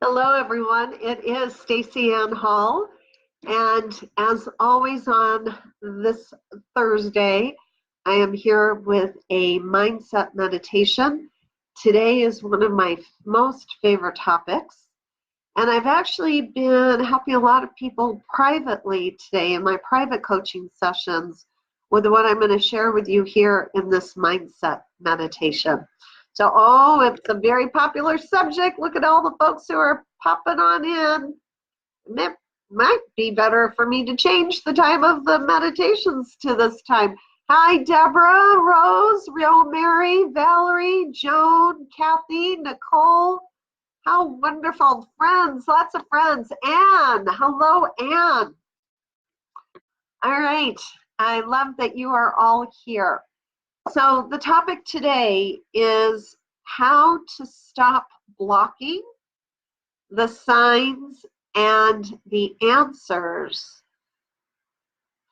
Hello, everyone. It is Stacey Ann Hall, and as always on this Thursday, I am here with a mindset meditation. Today is one of my most favorite topics, and I've actually been helping a lot of people privately today in my private coaching sessions with what I'm going to share with you here in this mindset meditation. So, it's a very popular subject. Look at all the folks who are popping on in. It might be better for me to change the time of the meditations to this time. Hi, Deborah, Rose, Real Mary, Valerie, Joan, Kathy, Nicole. How wonderful. Friends, lots of friends. Anne, hello, Anne. All right. I love that you are all here. So the topic today is how to stop blocking the signs and the answers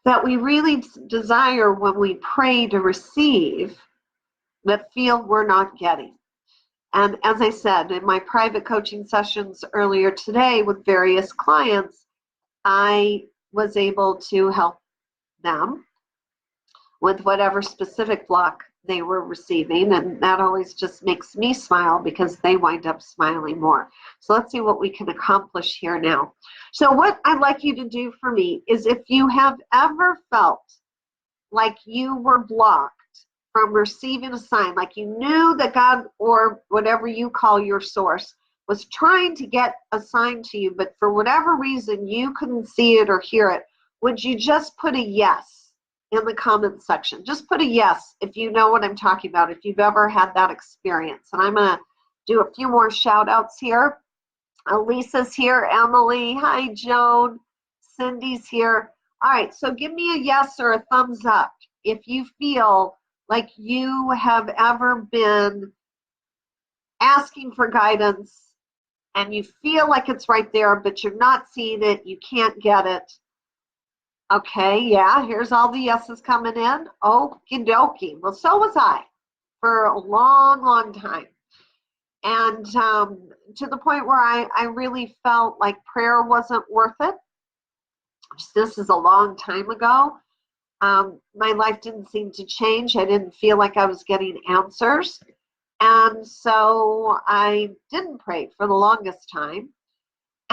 that we really desire when we pray to receive but feel we're not getting. And as I said in my private coaching sessions earlier today with various clients, I was able to help them with whatever specific block they were receiving, and that always just makes me smile because they wind up smiling more. So let's see what we can accomplish here now. So what I'd like you to do for me is, if you have ever felt like you were blocked from receiving a sign, like you knew that God, or whatever you call your source, was trying to get a sign to you, but for whatever reason you couldn't see it or hear it, would you just put a yes in the comment section? Just put a yes if you know what I'm talking about, if you've ever had that experience. And I'm going to do a few more shout outs here. Lisa's here, Emily, hi Joan, Cindy's here. All right, so give me a yes or a thumbs up if you feel like you have ever been asking for guidance and you feel like it's right there, but you're not seeing it, you can't get it. Okay, yeah, here's all the yeses coming in. Okie dokie. Well, so was I for a long, long time. And to the point where I really felt like prayer wasn't worth it. This is a long time ago. My life didn't seem to change. I didn't feel like I was getting answers. And so I didn't pray for the longest time.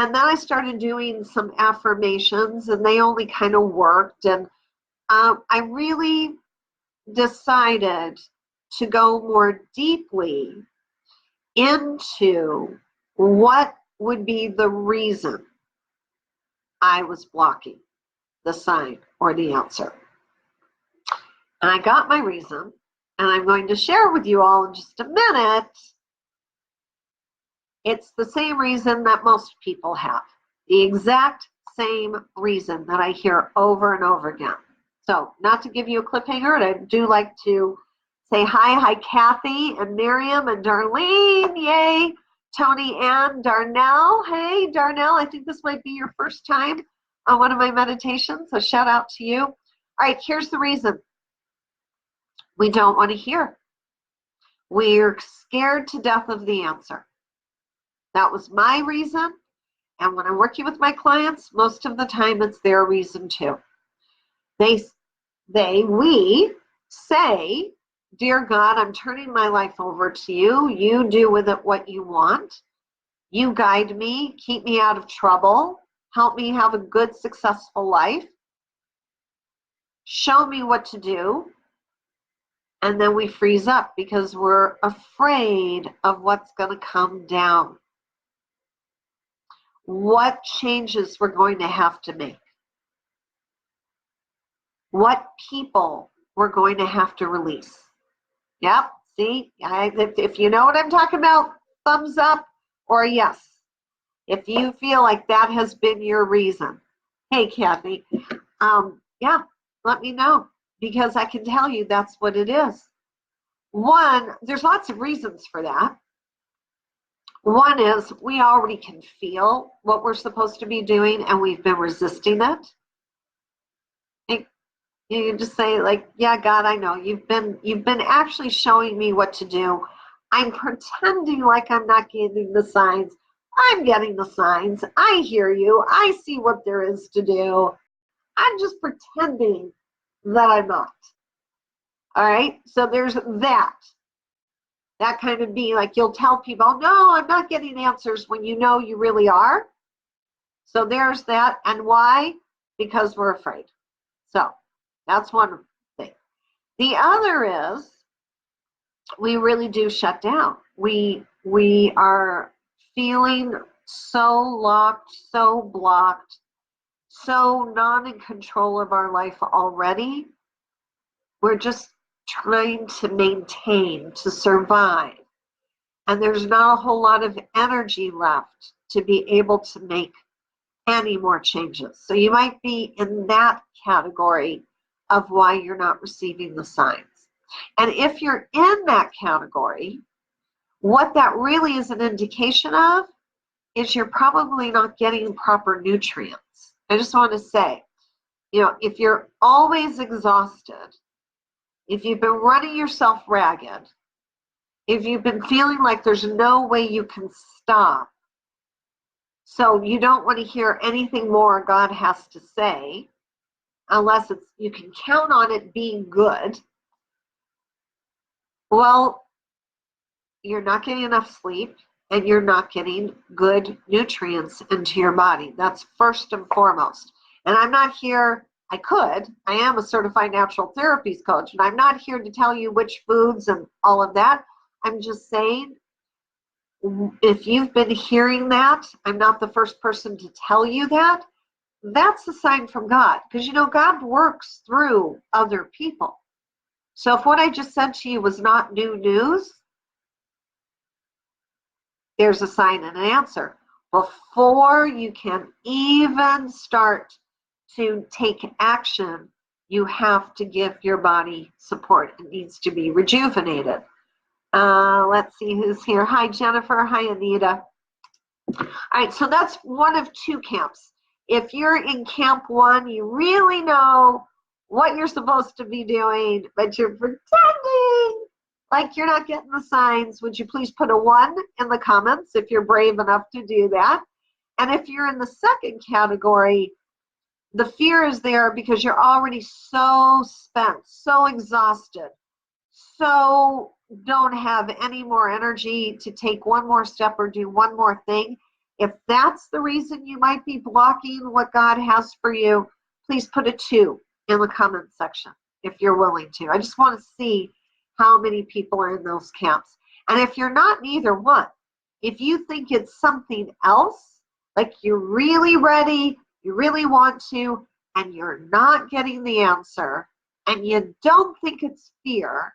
And then I started doing some affirmations, and they only kind of worked. And I really decided to go more deeply into what would be the reason I was blocking the sign or the answer. And I got my reason, and I'm going to share with you all in just a minute. It's the same reason that most people have, the exact same reason that I hear over and over again. So, not to give you a cliffhanger, I do like to say hi, Kathy and Miriam and Darlene, yay, Tony and Darnell. Hey, Darnell, I think this might be your first time on one of my meditations, so shout out to you. All right, here's the reason. We don't want to hear. We're scared to death of the answer. That was my reason, and when I'm working with my clients, most of the time it's their reason too. We say, dear God, I'm turning my life over to you. You do with it what you want. You guide me, keep me out of trouble, help me have a good, successful life. Show me what to do. And then we freeze up because we're afraid of what's going to come down. What changes we're going to have to make. What people we're going to have to release. Yep, see, if you know what I'm talking about, thumbs up or a yes. If you feel like that has been your reason. Hey, Kathy, yeah, let me know, because I can tell you that's what it is. One, there's lots of reasons for that. One is we already can feel what we're supposed to be doing and we've been resisting it. You can just say, like, yeah, God, I know you've been actually showing me what to do. I'm pretending like I'm not getting the signs. I'm getting the signs. I hear you. I see what there is to do. I'm just pretending that I'm not. All right. So there's that. That kind of being like you'll tell people, no, I'm not getting answers when you know you really are. So there's that. And why? Because we're afraid. So that's one thing. The other is we really do shut down. We are feeling so locked, so blocked, so not in control of our life already. We're just trying to maintain, to survive. And there's not a whole lot of energy left to be able to make any more changes. So you might be in that category of why you're not receiving the signs. And if you're in that category, what that really is an indication of is you're probably not getting proper nutrients. I just want to say, if you're always exhausted, if you've been running yourself ragged, if you've been feeling like there's no way you can stop, so you don't want to hear anything more God has to say, unless you can count on it being good, well, you're not getting enough sleep and you're not getting good nutrients into your body. That's first and foremost. And I'm not here, I am a certified natural therapies coach, and I'm not here to tell you which foods and all of that. I'm just saying, if you've been hearing that, I'm not the first person to tell you that. That's a sign from God, because God works through other people. So if what I just said to you was not new news, there's a sign and an answer. Before you can even start to take action, you have to give your body support. It needs to be rejuvenated. Let's see who's here. Hi, Jennifer. Hi, Anita. All right, so that's one of two camps. If you're in camp one, you really know what you're supposed to be doing, but you're pretending like you're not getting the signs. Would you please put a 1 in the comments if you're brave enough to do that? And if you're in the second category, the fear is there because you're already so spent, so exhausted, so don't have any more energy to take one more step or do one more thing. If that's the reason you might be blocking what God has for you, please put a 2 in the comment section if you're willing to. I just want to see how many people are in those camps. And if you're not in either one, if you think it's something else, like you're really ready, you really want to, and you're not getting the answer, and you don't think it's fear,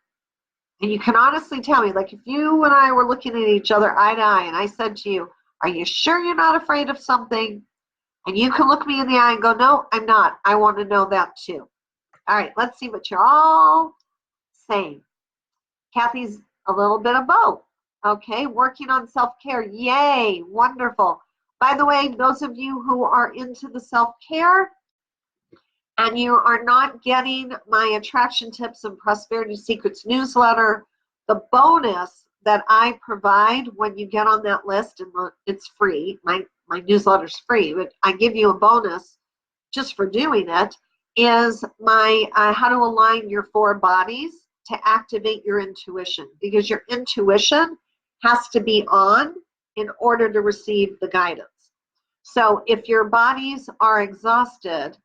and you can honestly tell me, like if you and I were looking at each other eye to eye and I said to you, are you sure you're not afraid of something? And you can look me in the eye and go, no, I'm not. I want to know that too. All right, let's see what you're all saying. Kathy's a little bit of both. Okay, working on self-care. Yay, wonderful. By the way, those of you who are into the self-care and you are not getting my Attraction Tips and Prosperity Secrets newsletter, the bonus that I provide when you get on that list, and it's free, my newsletter's free, but I give you a bonus just for doing it, is my how to align your 4 bodies to activate your intuition, because your intuition has to be on in order to receive the guidance. So if your bodies are exhausted,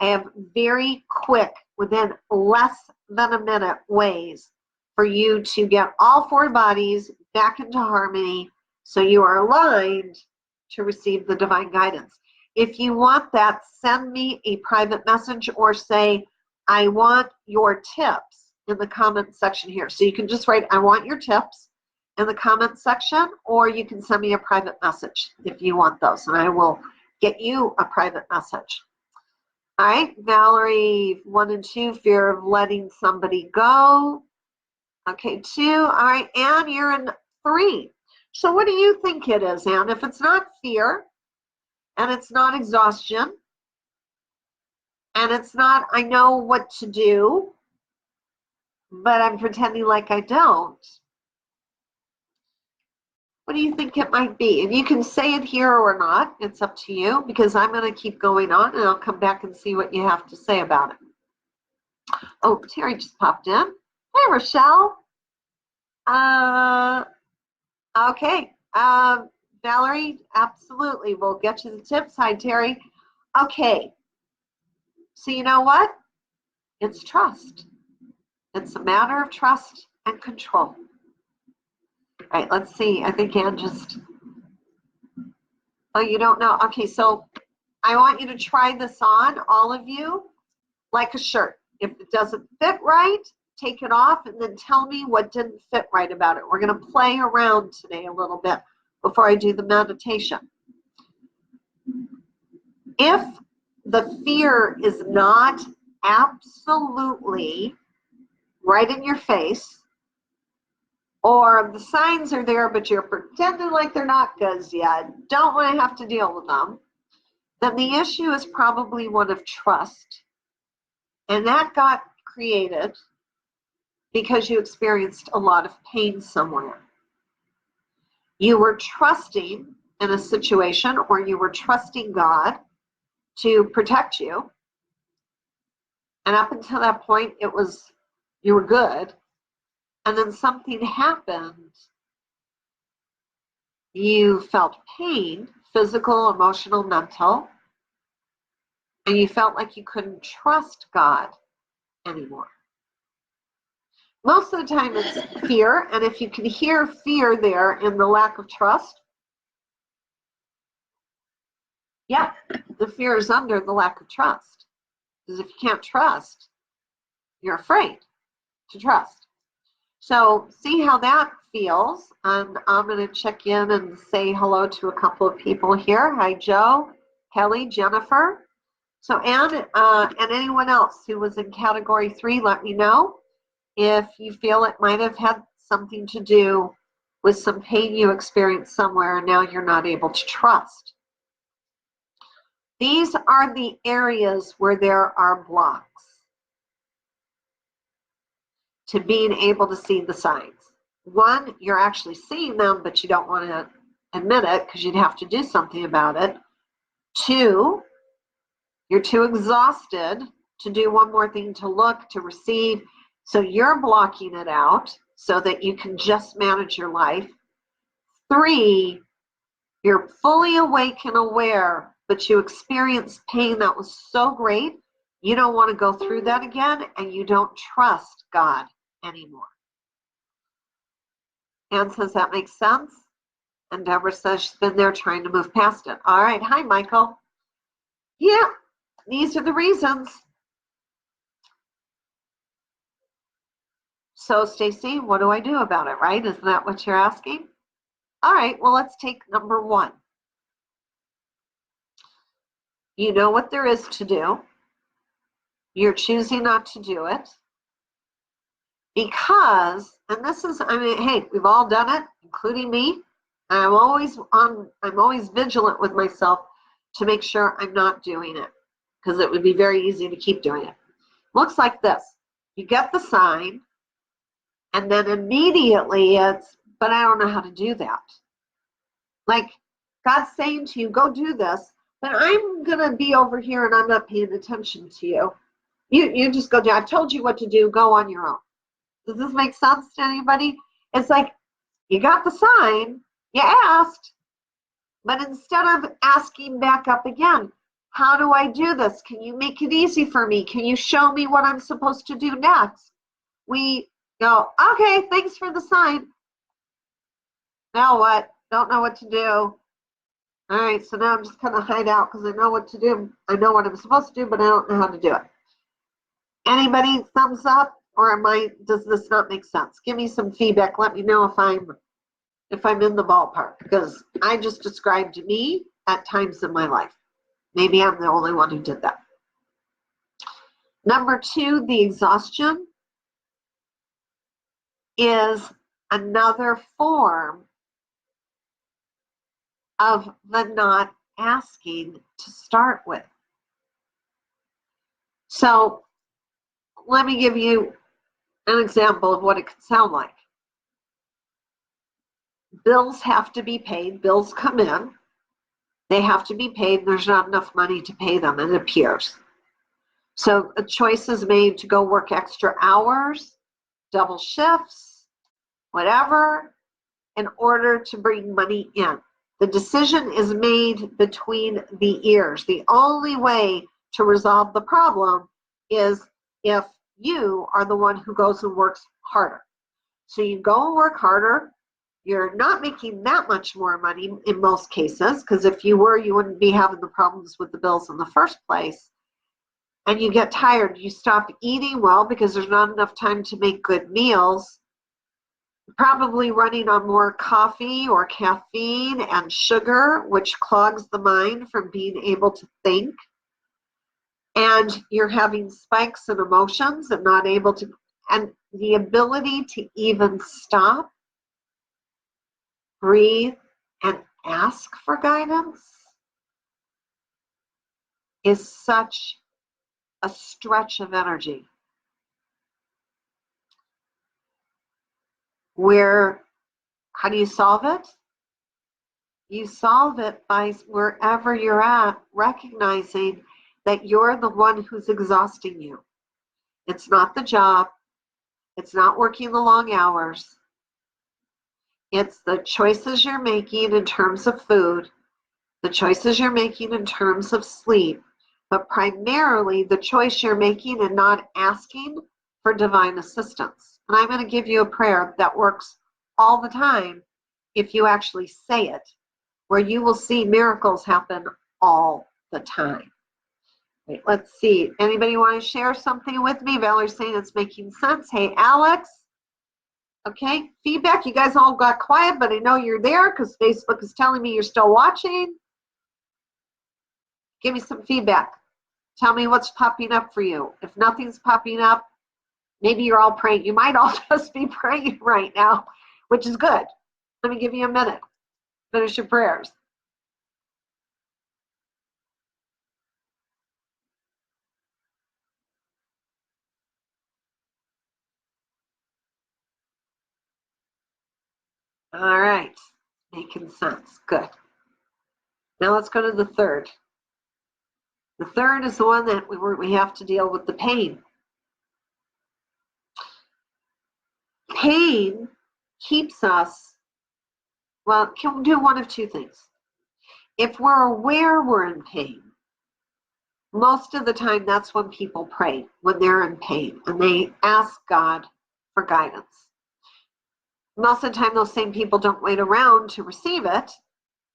I have very quick, within less than a minute, ways for you to get all 4 bodies back into harmony so you are aligned to receive the divine guidance. If you want that, send me a private message or say, I want your tips in the comment section here. So you can just write, I want your tips in the comment section, or you can send me a private message if you want those, and I will get you a private message. All right, Valerie, 1 and 2, fear of letting somebody go. Okay, 2. All right, Anne, you're in 3. So what do you think it is, Anne? If it's not fear, and it's not exhaustion, and it's not I know what to do, but I'm pretending like I don't, What do you think it might be? And you can say it here or not. It's up to you, because I'm going to keep going on and I'll come back and see what you have to say about it. Oh, Terry just popped in. Hey, Rochelle. Okay. Valerie, absolutely. We'll get you the tips. Hi, Terry. Okay. So you know what? It's trust. It's a matter of trust and control. All right, let's see. I think Ann just, oh, you don't know. Okay, so I want you to try this on, all of you, like a shirt. If it doesn't fit right, take it off and then tell me what didn't fit right about it. We're going to play around today a little bit before I do the meditation. If the fear is not absolutely right in your face, or the signs are there but you're pretending like they're not because you don't want to have to deal with them, then the issue is probably one of trust. And that got created because you experienced a lot of pain somewhere. You were trusting in a situation, or you were trusting God to protect you. And up until that point, you were good. And then something happened. You felt pain, physical, emotional, mental, and you felt like you couldn't trust God anymore. Most of the time it's fear, and if you can hear fear there in the lack of trust, yeah, the fear is under the lack of trust. Because if you can't trust, you're afraid to trust. So see how that feels. And I'm going to check in and say hello to a couple of people here. Hi, Joe, Kelly, Jennifer. So Anne, and anyone else who was in category 3, let me know if you feel it might have had something to do with some pain you experienced somewhere and now you're not able to trust. These are the areas where there are blocks to being able to see the signs. One, you're actually seeing them, but you don't want to admit it because you'd have to do something about it. 2, you're too exhausted to do one more thing, to look, to receive. So you're blocking it out so that you can just manage your life. 3, you're fully awake and aware, but you experience pain that was so great, you don't want to go through that again, and you don't trust God anymore. Anne says that makes sense. And Deborah says she's been there trying to move past it. All right. Hi, Michael. Yeah, these are the reasons. So, Stacy, what do I do about it, right? Isn't that what you're asking? All right. Well, let's take number 1. You know what there is to do. You're choosing not to do it. Because, and this is, I mean, hey, we've all done it, including me. I'm always vigilant with myself to make sure I'm not doing it, because it would be very easy to keep doing it. Looks like this. You get the sign, and then immediately it's, but I don't know how to do that. Like God's saying to you, go do this, but I'm going to be over here and I'm not paying attention to you. You just go do. I've told you what to do. Go on your own. Does this make sense to anybody? It's like you got the sign, you asked, but instead of asking back up again, how do I do this? Can you make it easy for me? Can you show me what I'm supposed to do next? We go, okay, thanks for the sign. Now what? Don't know what to do. All right, so now I'm just going to hide out because I know what to do. I know what I'm supposed to do, but I don't know how to do it. Anybody thumbs up, or does this not make sense? Give me some feedback. Let me know if I'm in the ballpark, because I just described me at times in my life. Maybe I'm the only one who did that. Number 2, the exhaustion is another form of the not asking to start with. So let me give you an example of what it could sound like. bills have to be paid. Bills come in. They have to be paid. And there's not enough money to pay them, it appears. So a choice is made to go work extra hours, double shifts, whatever, in order to bring money in. The decision is made between the ears. The only way to resolve the problem is if you are the one who goes and works harder. So you go and work harder. You're not making that much more money in most cases, because if you were, you wouldn't be having the problems with the bills in the first place. And you get tired. You stop eating well because there's not enough time to make good meals. Probably running on more coffee or caffeine and sugar, which clogs the mind from being able to think. And you're having spikes in emotions and not able to, and the ability to even stop, breathe, and ask for guidance is such a stretch of energy. Where, how do you solve it? You solve it by wherever you're at, recognizing that you're the one who's exhausting you. It's not the job. It's not working the long hours. It's the choices you're making in terms of food, the choices you're making in terms of sleep, but primarily the choice you're making and not asking for divine assistance. And I'm going to give you a prayer that works all the time if you actually say it, where you will see miracles happen all the time. Wait, let's see. Anybody want to share something with me? Valerie's saying it's making sense. Hey, Alex. Okay, feedback. You guys all got quiet, but I know you're there because Facebook is telling me you're still watching. Give me some feedback. Tell me what's popping up for you. If nothing's popping up, maybe you're all praying. You might all just be praying right now, which is good. Let me give you a minute. Finish your prayers. All right, making sense. Good. Now let's go to the third. The third is the one that we have to deal with the pain. Pain keeps us, well, can do one of two things. If we're aware we're in pain, most of the time that's when people pray, when they're in pain, and they ask God for guidance. Most of the time, those same people don't wait around to receive it.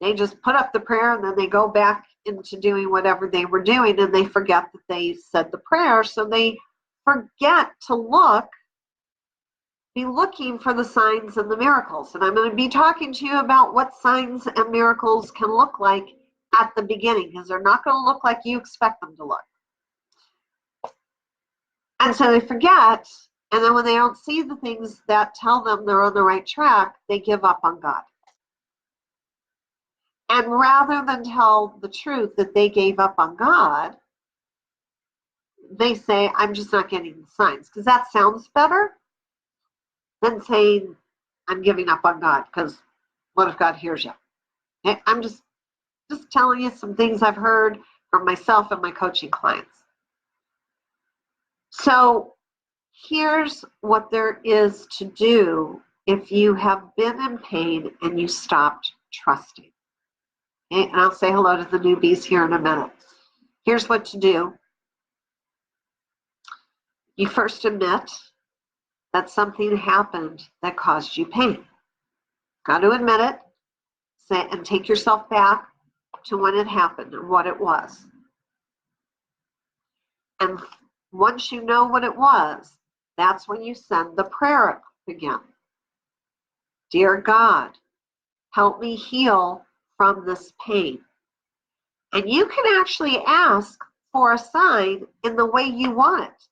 They just put up the prayer and then they go back into doing whatever they were doing, and they forget that they said the prayer, so they forget to be looking for the signs and the miracles. And I'm going to be talking to you about what signs and miracles can look like at the beginning, because they're not going to look like you expect them to look. And so they forget, and then when they don't see the things that tell them they're on the right track, they give up on God. And rather than tell the truth that they gave up on God, they say, I'm just not getting the signs. Because that sounds better than saying, I'm giving up on God, because what if God hears you? Okay? I'm just telling you some things I've heard from myself and my coaching clients. So here's what there is to do if you have been in pain and you stopped trusting. Okay? And I'll say hello to the newbies here in a minute. Here's what to do. You first admit that something happened that caused you pain. Got to admit it, say, and take yourself back to when it happened and what it was. And once you know what it was, that's when you send the prayer up again. Dear God, help me heal from this pain. And you can actually ask for a sign in the way you want it.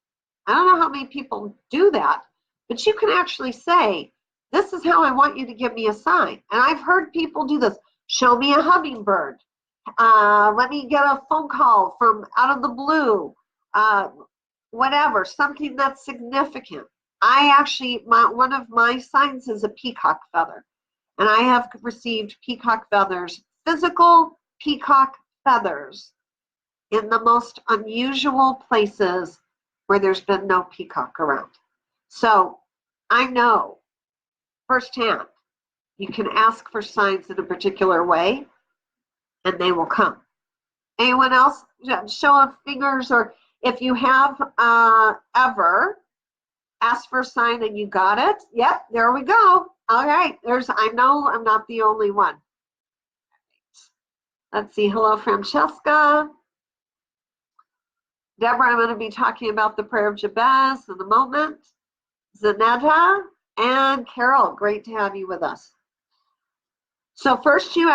I don't know how many people do that, but you can actually say, this is how I want you to give me a sign. And I've heard people do this. Show me a hummingbird. Let me get a phone call from out of the blue. Whatever, something that's significant. I actually, one of my signs is a peacock feather. And I have received peacock feathers, physical peacock feathers, in the most unusual places where there's been no peacock around. So I know firsthand you can ask for signs in a particular way and they will come. Anyone else? Show of fingers, or if you have ever asked for a sign and you got it. Yep, there we go. All right, I know I'm not the only one. Let's see. Hello, Francesca. Deborah, I'm going to be talking about the prayer of Jabez in a moment. Zanetta and Carol, great to have you with us. So first you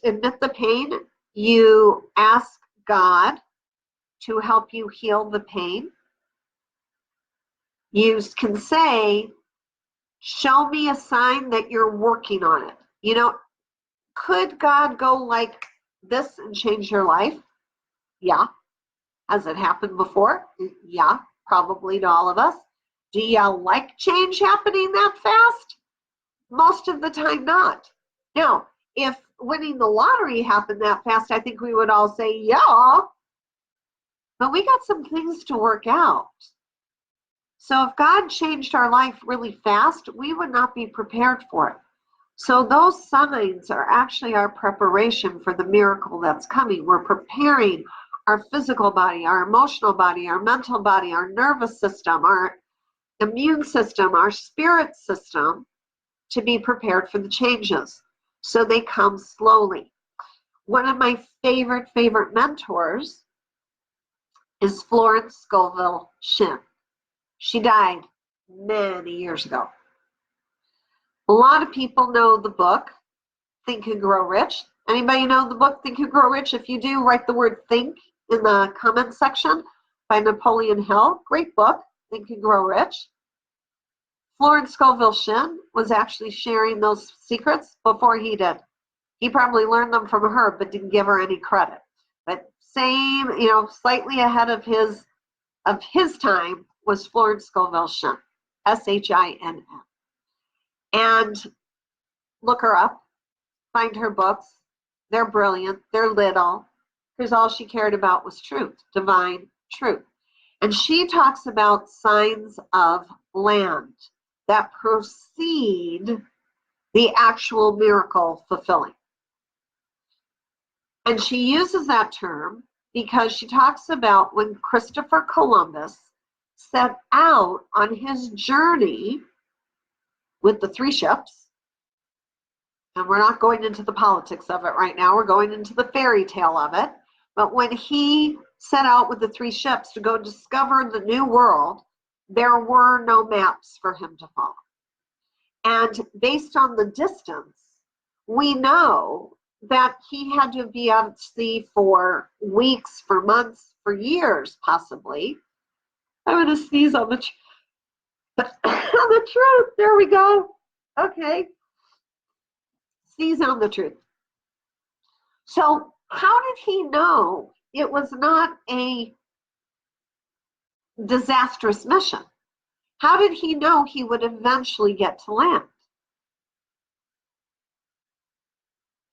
admit the pain. You ask God to help you heal the pain. You can say, show me a sign that you're working on it. You know, could God go like this and change your life? Yeah. Has it happened before? Yeah, probably to all of us. Do you like change happening that fast? Most of the time not. Now, if winning the lottery happened that fast, I think we would all say, yeah. But we got some things to work out. So if God changed our life really fast, we would not be prepared for it. So those signs are actually our preparation for the miracle that's coming. We're preparing our physical body, our emotional body, our mental body, our nervous system, our immune system, our spirit system to be prepared for the changes. So they come slowly. One of my favorite mentors is Florence Scovel Shinn. She died many years ago. A lot of people know the book, Think and Grow Rich. Anybody know the book, Think and Grow Rich? If you do, write the word think in the comment section, by Napoleon Hill. Great book, Think and Grow Rich. Florence Scovel Shinn was actually sharing those secrets before he did. He probably learned them from her, but didn't give her any credit. But same, slightly ahead of his time was Florence Scovel Shinn, Shinn. And look her up, find her books. They're brilliant. They're little, because all she cared about was truth, divine truth. And she talks about signs of land that precede the actual miracle fulfilling. And she uses that term because she talks about when Christopher Columbus set out on his journey with the 3 ships, and we're not going into the politics of it right now, we're going into the fairy tale of it, but when he set out with the 3 ships to go discover the new world, there were no maps for him to follow. And based on the distance, we know that he had to be out at sea for weeks, for months, for years, possibly. I'm going to sneeze on the truth. There we go. Okay. Sneeze on the truth. So how did he know it was not a disastrous mission? How did he know he would eventually get to land?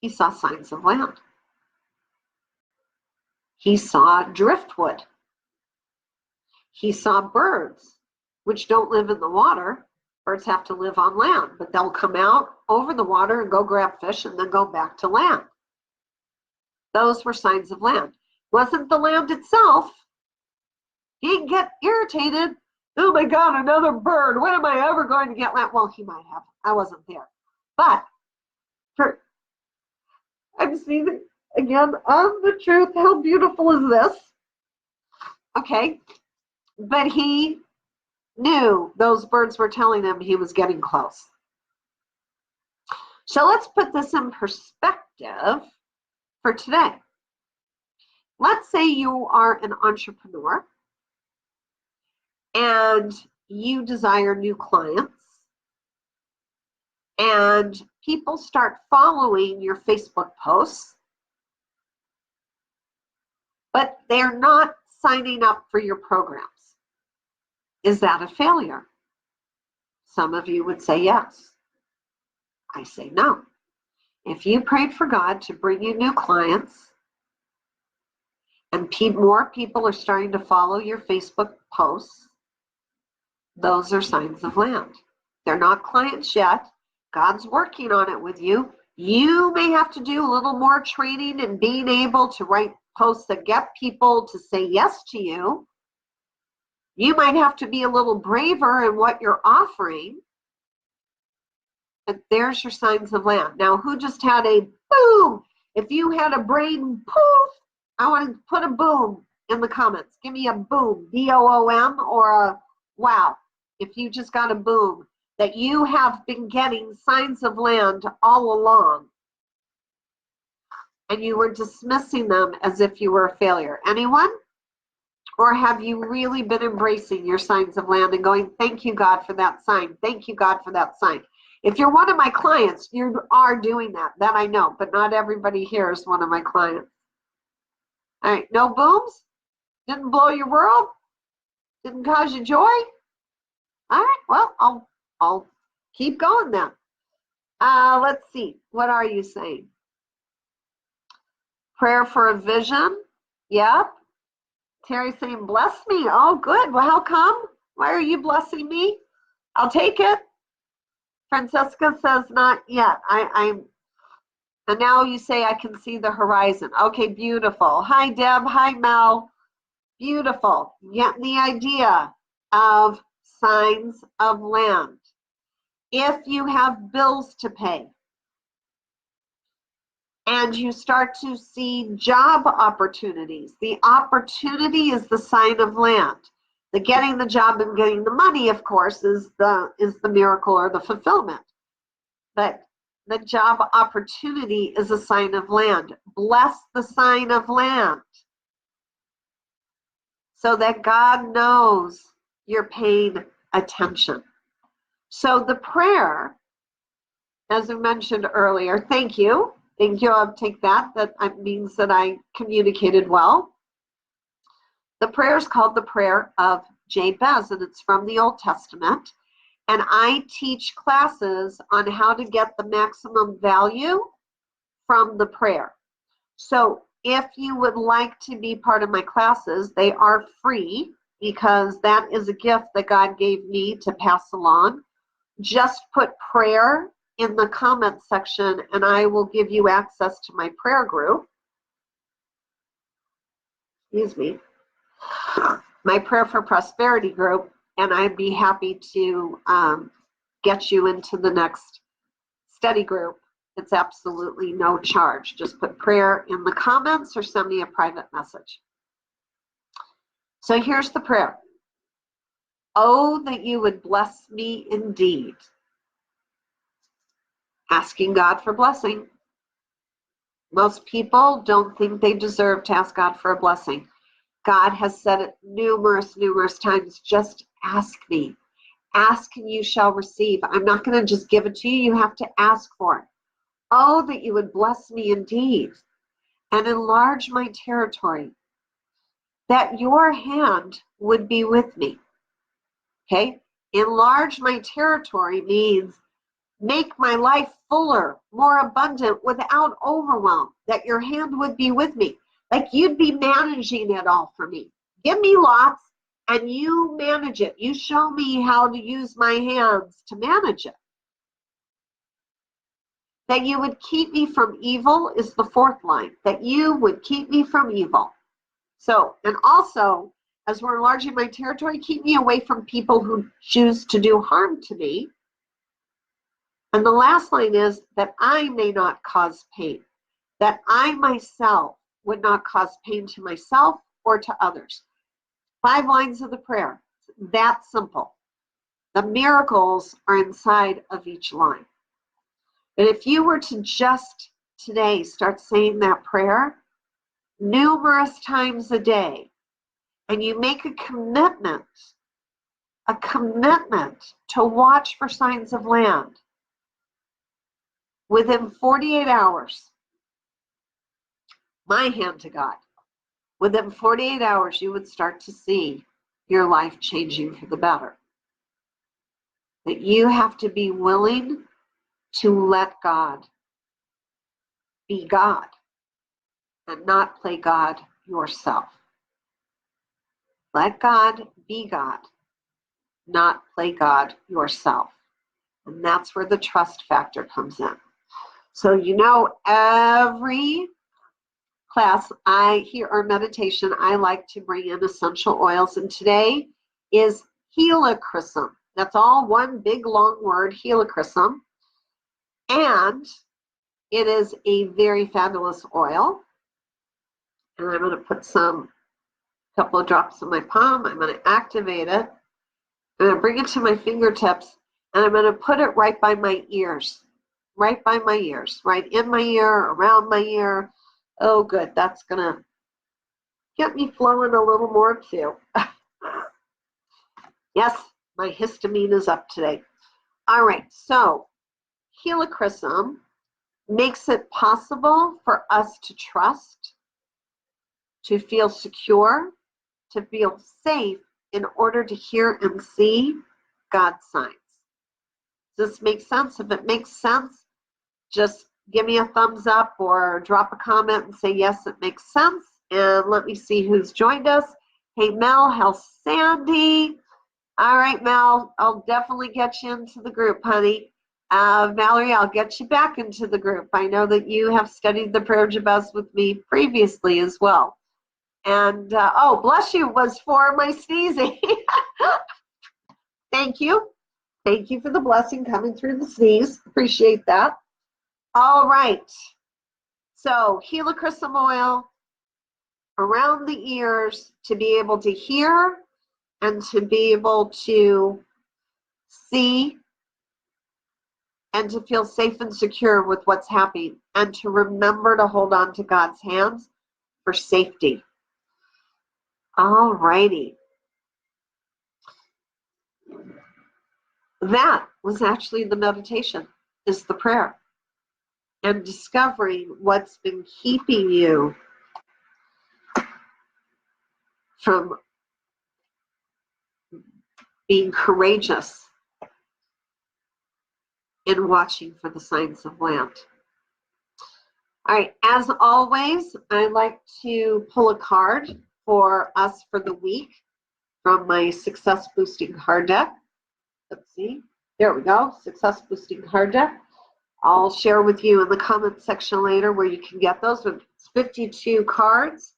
He saw signs of land. He saw driftwood. He saw birds, which don't live in the water. Birds have to live on land, but they'll come out over the water and go grab fish and then go back to land. Those were signs of land. Wasn't the land itself. He didn't get irritated. Oh my God, another bird. When am I ever going to get land? Well, he might have. I wasn't there. But I'm seeing again on the truth. How beautiful is this? Okay. But he knew those birds were telling him he was getting close. So let's put this in perspective for today. Let's say you are an entrepreneur and you desire new clients, and people start following your Facebook posts, but they're not signing up for your programs. Is that a failure? Some of you would say yes. I say no. If you prayed for God to bring you new clients, and more people are starting to follow your Facebook posts, those are signs of land. They're not clients yet. God's working on it with you. You may have to do a little more training and being able to write posts that get people to say yes to you. You might have to be a little braver in what you're offering. But there's your signs of land. Now, who just had a boom? If you had a brain poof, I want to put a boom in the comments. Give me a boom, B-O-O-M, or a wow. If you just got a boom, that you have been getting signs of land all along, and you were dismissing them as if you were a failure. Anyone? Or have you really been embracing your signs of land and going, thank you, God, for that sign. Thank you, God, for that sign. If you're one of my clients, you are doing that. That I know, but not everybody here is one of my clients. All right, no booms? Didn't blow your world? Didn't cause you joy? All right, well, I'll keep going then. Let's see. What are you saying? Prayer for a vision? Yep. Terry saying, bless me. Oh, good. Well, how come? Why are you blessing me? I'll take it. Francesca says, not yet. And now you say, I can see the horizon. Okay, beautiful. Hi, Deb. Hi, Mel. Beautiful. Get the idea of signs of land. If you have bills to pay and you start to see job opportunities, the opportunity is the sign of land. The getting the job and getting the money, of course, is the miracle or the fulfillment. But the job opportunity is a sign of land. Bless the sign of land so that God knows you're paying attention. So the prayer, as I mentioned earlier, thank you. Thank you. I'll take that. That means that I communicated well. The prayer is called the prayer of Jabez, and it's from the Old Testament. And I teach classes on how to get the maximum value from the prayer. So if you would like to be part of my classes, they are free because that is a gift that God gave me to pass along. Just put prayer in the comment section and I will give you access to my prayer group. Excuse me. My Prayer for Prosperity group, and I'd be happy to get you into the next study group. It's absolutely no charge. Just put prayer in the comments or send me a private message. So here's the prayer. Oh, that you would bless me indeed. Asking God for blessing. Most people don't think they deserve to ask God for a blessing. God has said it numerous times. Just ask me. Ask and you shall receive. I'm not going to just give it to you. You have to ask for it. Oh, that you would bless me indeed and enlarge my territory, that your hand would be with me. Okay? Enlarge my territory means make my life fuller, more abundant, without overwhelm, that your hand would be with me. Like you'd be managing it all for me. Give me lots and you manage it. You show me how to use my hands to manage it. That you would keep me from evil is the fourth line. That you would keep me from evil. So, and also, as we're enlarging my territory, keep me away from people who choose to do harm to me. And the last line is that I may not cause pain. That I myself would not cause pain to myself or to others. 5 lines of the prayer. That simple. The miracles are inside of each line. But if you were to just today start saying that prayer numerous times a day, and you make a commitment to watch for signs of land, within 48 hours, my hand to God, within 48 hours, you would start to see your life changing for the better. That you have to be willing to let God be God and not play God yourself. Let God be God, not play God yourself. And that's where the trust factor comes in. So, every class or meditation, I like to bring in essential oils. And today is helichrysum. That's all one big long word, helichrysum. And it is a very fabulous oil. And I'm going to put a couple of drops in my palm. I'm going to activate it. I'm going to bring it to my fingertips. And I'm going to put it right by my ears. Right by my ears. Right in my ear, around my ear. Oh, good. That's going to get me flowing a little more, too. Yes, my histamine is up today. All right. So, helichrysum makes it possible for us to trust, to feel secure, to feel safe in order to hear and see God's signs. Does this make sense? If it makes sense, just give me a thumbs up or drop a comment and say, yes, it makes sense. And let me see who's joined us. Hey, Mel, how's Sandy? All right, Mel, I'll definitely get you into the group, honey. Valerie, I'll get you back into the group. I know that you have studied the prayer Jabez with me previously as well. And, oh, bless you, was for my sneezing. Thank you. Thank you for the blessing coming through the sneeze. Appreciate that. All right. So, helichrysum oil around the ears to be able to hear and to be able to see and to feel safe and secure with what's happening and to remember to hold on to God's hands for safety. All righty. That was actually the meditation, is the prayer. And discovering what's been keeping you from being courageous in watching for the signs of land. All right, as always, I like to pull a card for us for the week from my Success Boosting card deck. Let's see. There we go. Success Boosting card deck. I'll share with you in the comment section later where you can get those. It's 52 cards.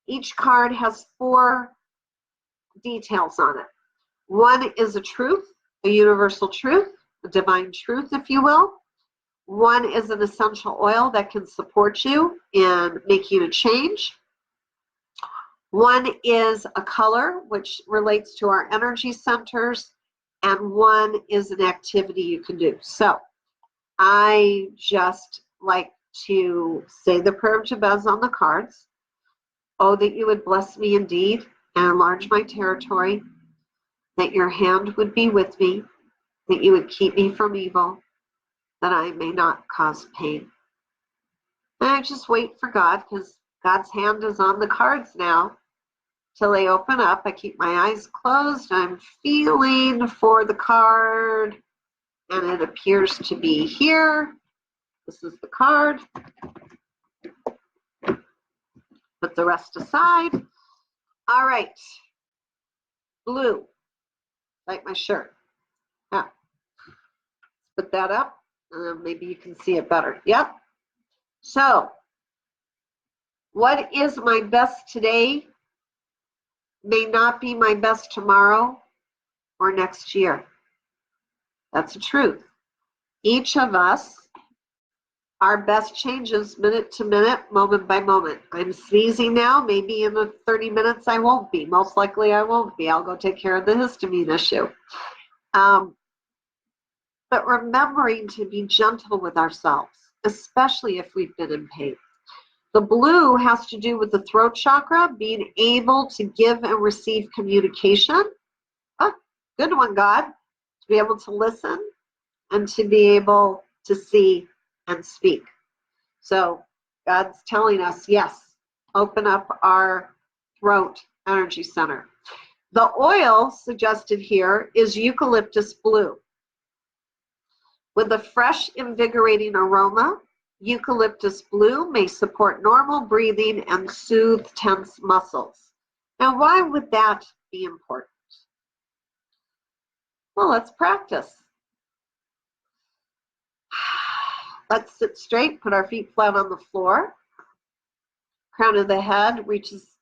Each card has 4 details on it. One is a truth, a universal truth, a divine truth, if you will. One is an essential oil that can support you in making a change. One is a color, which relates to our energy centers. And one is an activity you can do. So I just like to say the prayer of Jabez on the cards. Oh, that you would bless me indeed and enlarge my territory, that your hand would be with me, that you would keep me from evil, that I may not cause pain. And I just wait for God, because God's hand is on the cards now till they open up. I keep my eyes closed. I'm feeling for the card, and it appears to be here. This is the card. Put the rest aside. All right. Blue, like my shirt. Yeah. Put that up, and then maybe you can see it better. Yep. So, what is my best today may not be my best tomorrow or next year. That's the truth. Each of us, our best changes minute to minute, moment by moment. I'm sneezing now. Maybe in the 30 minutes I won't be. Most likely I won't be. I'll go take care of the histamine issue. But remembering to be gentle with ourselves, especially if we've been in pain. The blue has to do with the throat chakra, being able to give and receive communication. Oh, good one, God. To be able to listen and to be able to see and speak. So God's telling us, yes, open up our throat energy center. The oil suggested here is eucalyptus blue, With a fresh, invigorating aroma, eucalyptus blue may support normal breathing and soothe tense muscles. Now, why would that be important? Well, let's practice. Let's sit straight, put our feet flat on the floor. Crown of the head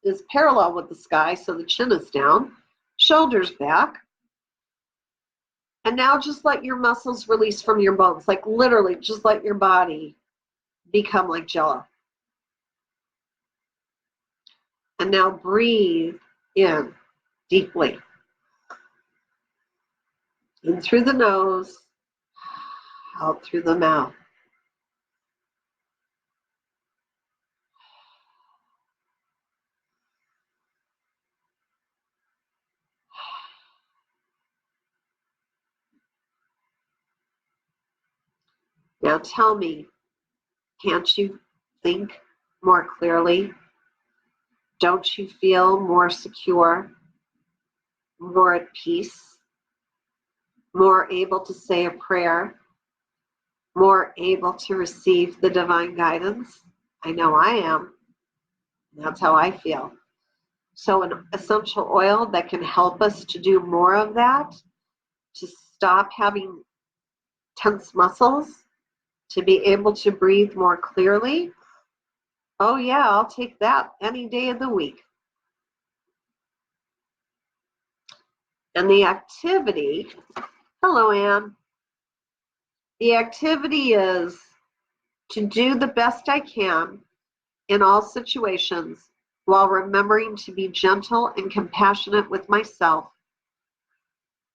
is parallel with the sky, so the chin is down. Shoulders back. And now just let your muscles release from your bones. Like literally, just let your body become like jello. And now breathe in deeply. In through the nose, out through the mouth. Now tell me, can't you think more clearly? Don't you feel more secure, more at peace, more able to say a prayer, more able to receive the divine guidance? I know I am. That's how I feel. So an essential oil that can help us to do more of that, to stop having tense muscles, to be able to breathe more clearly. Oh yeah, I'll take that any day of the week. And the activity, hello Anne. The activity is to do the best I can in all situations while remembering to be gentle and compassionate with myself,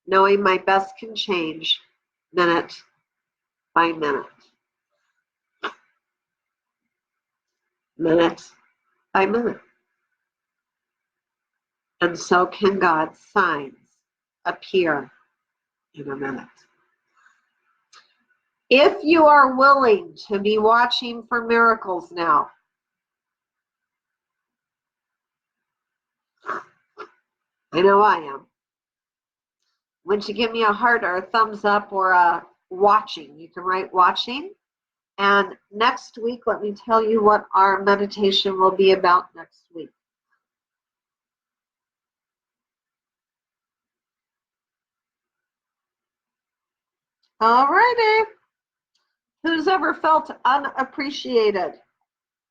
knowing my best can change minute by minute. Minute by minute. And so can God's signs appear in a minute. If you are willing to be watching for miracles now, I know I am. Would you give me a heart or a thumbs up or a watching? You can write watching. And next week, let me tell you what our meditation will be about next week. All righty. Who's ever felt unappreciated?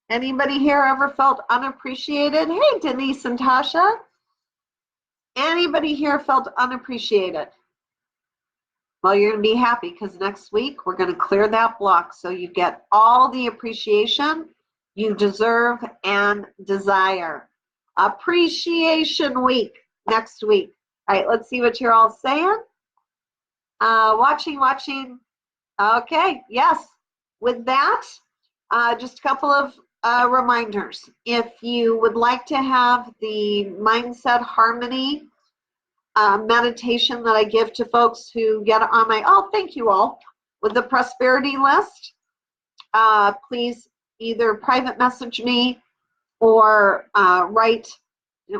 Anybody here ever felt unappreciated? Hey, Denise and Tasha. Anybody here felt unappreciated? Well, you're going to be happy because next week we're going to clear that block so you get all the appreciation you deserve and desire. Appreciation week next week. All right, let's see what you're all saying. Watching. Okay, yes. With that, just a couple of reminders. If you would like to have the Mindset Harmony meditation that I give to folks who get on my, thank you all, with the prosperity list, please either private message me or write.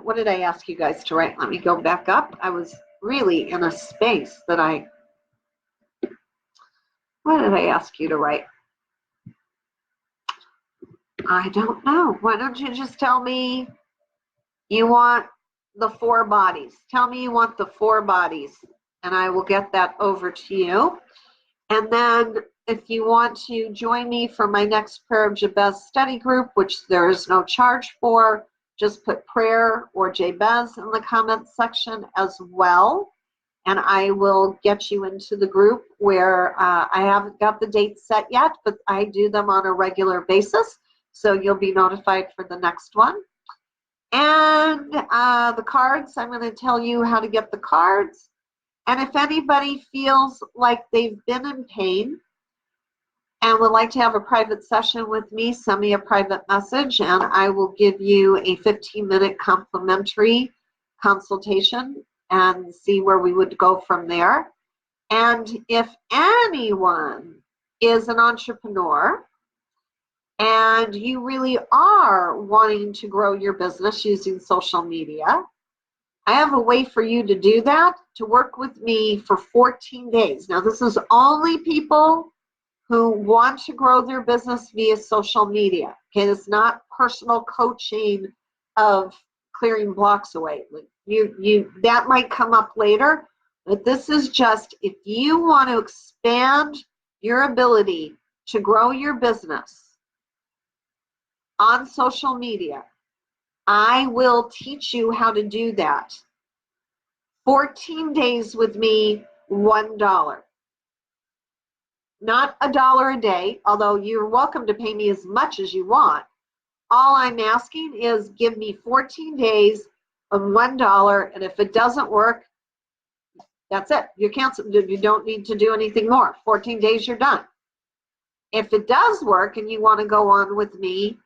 What did I ask you guys to write? Let me go back up. I was really in a space that what did I ask you to write? I don't know. Why don't you just tell me you want the 4 bodies? Tell me you want the 4 bodies, and I will get that over to you. And then if you want to join me for my next Prayer of Jabez study group, which there is no charge for, just put prayer or Jabez in the comments section as well. And I will get you into the group where I haven't got the dates set yet, but I do them on a regular basis. So you'll be notified for the next one. And the cards, I'm going to tell you how to get the cards. And if anybody feels like they've been in pain and would like to have a private session with me, send me a private message and I will give you a 15-minute complimentary consultation and see where we would go from there. And if anyone is an entrepreneur and you really are wanting to grow your business using social media, I have a way for you to do that, to work with me for 14 days. Now, this is only people who want to grow their business via social media. Okay, it's not personal coaching of clearing blocks away. You that might come up later, but this is just if you want to expand your ability to grow your business on social media, I will teach you how to do that. 14 days with me, $1. Not $1 a day, although you're welcome to pay me as much as you want. All I'm asking is give me 14 days of $1, and if it doesn't work, that's it. You're canceled. You don't need to do anything more. 14 days, you're done. If it does work and you want to go on with me,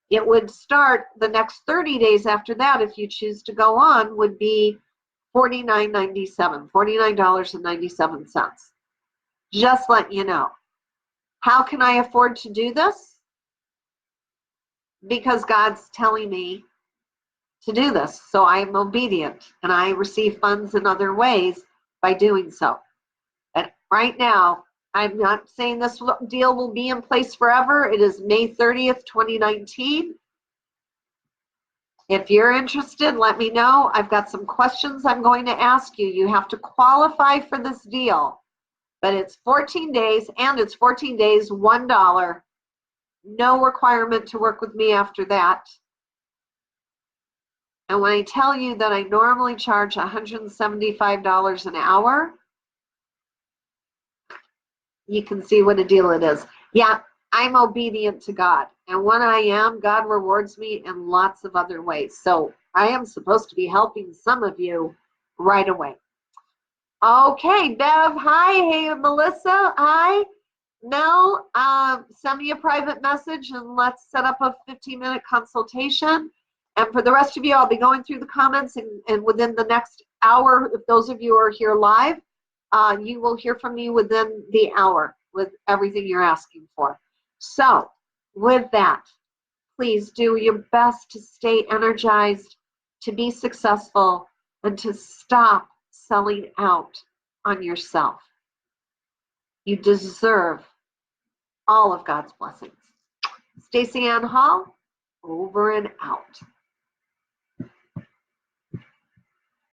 it would start the next 30 days after that, if you choose to go on, would be $49.97, $49.97. Just letting you know. How can I afford to do this? Because God's telling me to do this. So I am obedient and I receive funds in other ways by doing so. And right now, I'm not saying this deal will be in place forever. It is May 30th, 2019. If you're interested, let me know. I've got some questions I'm going to ask you. You have to qualify for this deal, but it's 14 days and it's 14 days, $1. No requirement to work with me after that. And when I tell you that I normally charge $175 an hour, you can see what a deal it is. Yeah, I'm obedient to God. And when I am, God rewards me in lots of other ways. So I am supposed to be helping some of you right away. Okay, Bev, hi. Hey, Melissa, hi. Mel, send me a private message and let's set up a 15-minute consultation. And for the rest of you, I'll be going through the comments, and within the next hour, if those of you are here live, you will hear from me within the hour with everything you're asking for. So with that, please do your best to stay energized, to be successful, and to stop selling out on yourself. You deserve all of God's blessings. Stacey Ann Hall, over and out.